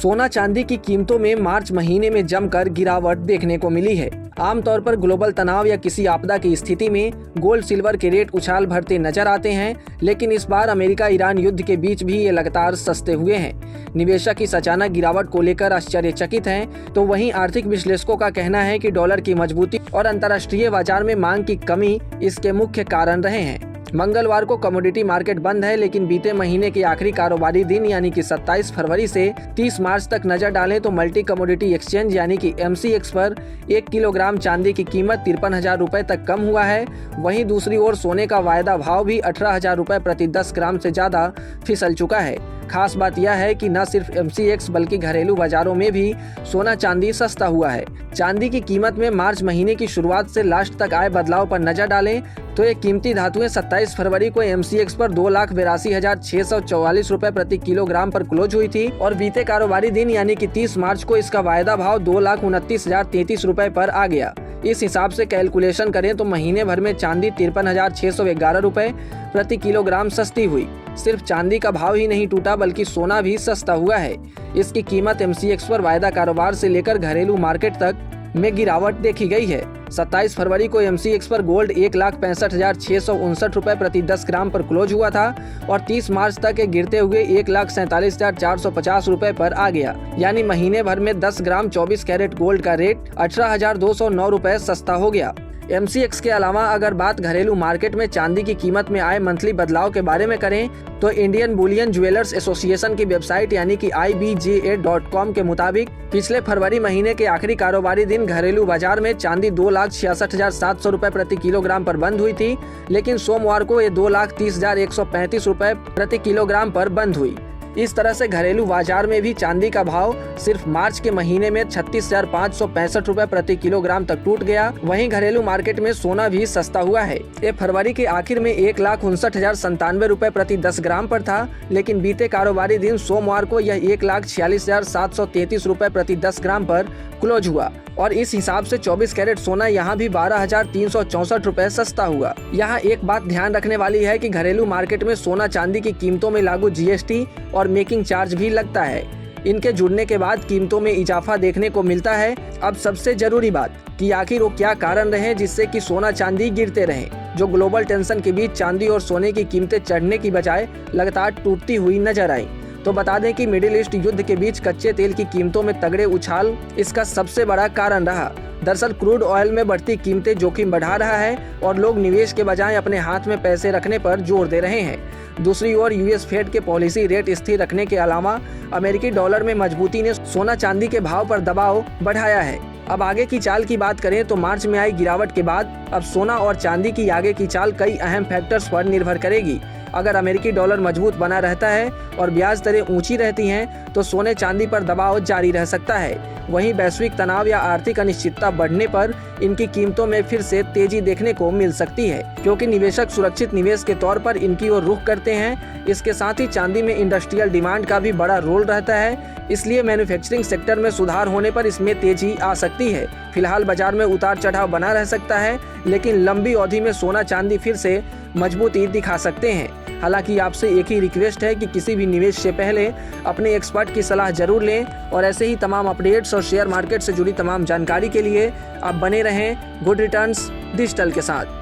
सोना चांदी की कीमतों में मार्च महीने में जमकर गिरावट देखने को मिली है। आमतौर पर ग्लोबल तनाव या किसी आपदा की स्थिति में गोल्ड सिल्वर के रेट उछाल भरते नजर आते हैं, लेकिन इस बार अमेरिका ईरान युद्ध के बीच भी ये लगातार सस्ते हुए हैं। निवेशक इस अचानक गिरावट को लेकर आश्चर्यचकित हैं, तो वहीं आर्थिक विश्लेषकों का कहना है कि डॉलर की मजबूती और अंतर्राष्ट्रीय बाजार में मांग की कमी इसके मुख्य कारण रहे हैं। मंगलवार को कमोडिटी मार्केट बंद है, लेकिन बीते महीने के आखिरी कारोबारी दिन यानी कि 27 फरवरी से 30 मार्च तक नजर डालें तो मल्टी कमोडिटी एक्सचेंज यानी कि MCX पर 1 किलोग्राम चांदी की कीमत 53,000 रुपए तक कम हुआ है। वहीं दूसरी ओर सोने का वायदा भाव भी 18,000 रुपए प्रति 10 ग्राम से ज्यादा फिसल चुका है। खास बात यह है कि न सिर्फ MCX बल्कि घरेलू बाजारों में भी सोना चांदी सस्ता हुआ है। चांदी की कीमत में मार्च महीने की शुरुआत से लास्ट तक आए बदलाव पर नजर डालें तो ये कीमती धातुएं 27 फरवरी को MCX पर 2,82,644 रुपए प्रति किलोग्राम पर क्लोज हुई थी और बीते कारोबारी दिन यानी कि 30 मार्च को इसका वायदा भाव 2,29,033 रुपए पर आ गया। इस हिसाब से कैलकुलेशन करें तो महीने भर में चांदी 53,611 रुपए प्रति किलोग्राम सस्ती हुई। सिर्फ चांदी का भाव ही नहीं टूटा बल्कि सोना भी सस्ता हुआ है। इसकी कीमत MCX पर वायदा कारोबार से लेकर घरेलू मार्केट तक में गिरावट देखी गई है। 27 फरवरी को MCX पर गोल्ड 1,65,659 रुपए प्रति 10 ग्राम पर क्लोज हुआ था और 30 मार्च तक गिरते हुए 1,47,450 रुपए पर आ गया। यानी महीने भर में 10 ग्राम 24 कैरेट गोल्ड का रेट 18,209 रुपए सस्ता हो गया। MCX के अलावा अगर बात घरेलू मार्केट में चांदी की कीमत में आए मंथली बदलाव के बारे में करें तो इंडियन बुलियन ज्वेलर्स एसोसिएशन की वेबसाइट यानी कि IBJA.com के मुताबिक पिछले फरवरी महीने के आखिरी कारोबारी दिन घरेलू बाजार में चांदी 2,66,700 रुपए प्रति किलोग्राम पर बंद हुई थी, लेकिन सोमवार को ये 2,30,135 रुपए प्रति किलोग्राम पर बंद हुई। इस तरह से घरेलू बाजार में भी चांदी का भाव सिर्फ मार्च के महीने में 36,565 रुपए प्रति किलोग्राम तक टूट गया। वहीं घरेलू मार्केट में सोना भी सस्ता हुआ है। ये फरवरी के आखिर में 1,59,097 रुपए प्रति 10 ग्राम पर था, लेकिन बीते कारोबारी दिन सोमवार को यह 1,46,733 रुपए प्रति 10 ग्राम पर क्लोज हुआ और इस हिसाब से 24 कैरेट सोना यहाँ भी 12,364 रुपए सस्ता हुआ। यहाँ एक बात ध्यान रखने वाली है कि घरेलू मार्केट में सोना चांदी की कीमतों में लागू GST और मेकिंग चार्ज भी लगता है। इनके जुड़ने के बाद कीमतों में इजाफा देखने को मिलता है। अब सबसे जरूरी बात कि आखिर वो क्या कारण रहे जिससे कि सोना चांदी गिरते रहे, जो ग्लोबल टेंशन के बीच चांदी और सोने की कीमतें चढ़ने की बजाय लगातार टूटती हुई नजर आई। तो बता दें कि मिडिल ईस्ट युद्ध के बीच कच्चे तेल की कीमतों में तगड़े उछाल इसका सबसे बड़ा कारण रहा। दरअसल क्रूड ऑयल में बढ़ती कीमतें जोखिम बढ़ा रहा है और लोग निवेश के बजाय अपने हाथ में पैसे रखने पर जोर दे रहे हैं। दूसरी ओर US फेड के पॉलिसी रेट स्थिर रखने के अलावा अमेरिकी डॉलर में मजबूती ने सोना चांदी के भाव पर दबाव बढ़ाया है। अब आगे की चाल की बात करें तो मार्च में आई गिरावट के बाद अब सोना और चांदी की आगे की चाल कई अहम फैक्टर्स पर निर्भर करेगी। अगर अमेरिकी डॉलर मजबूत बना रहता है और ब्याज दरें ऊंची रहती हैं तो सोने चांदी पर दबाव जारी रह सकता है। वहीं वैश्विक तनाव या आर्थिक अनिश्चितता बढ़ने पर इनकी कीमतों में फिर से तेजी देखने को मिल सकती है, क्योंकि निवेशक सुरक्षित निवेश के तौर पर इनकी ओर रुख करते हैं। इसके साथ ही चांदी में इंडस्ट्रियल डिमांड का भी बड़ा रोल रहता है, इसलिए मैन्युफैक्चरिंग सेक्टर में सुधार होने पर इसमें तेजी आ सकती है। फिलहाल बाजार में उतार चढ़ाव बना रह सकता है, लेकिन लंबी अवधि में सोना चांदी फिर से मजबूती दिखा सकते हैं। हालांकि आपसे एक ही रिक्वेस्ट है कि किसी भी निवेश से पहले अपने एक्सपर्ट की सलाह जरूर लें और ऐसे ही तमाम अपडेट्स और शेयर मार्केट से जुड़ी तमाम जानकारी के लिए आप बने रहें गुड रिटर्न्स डिजिटल के साथ।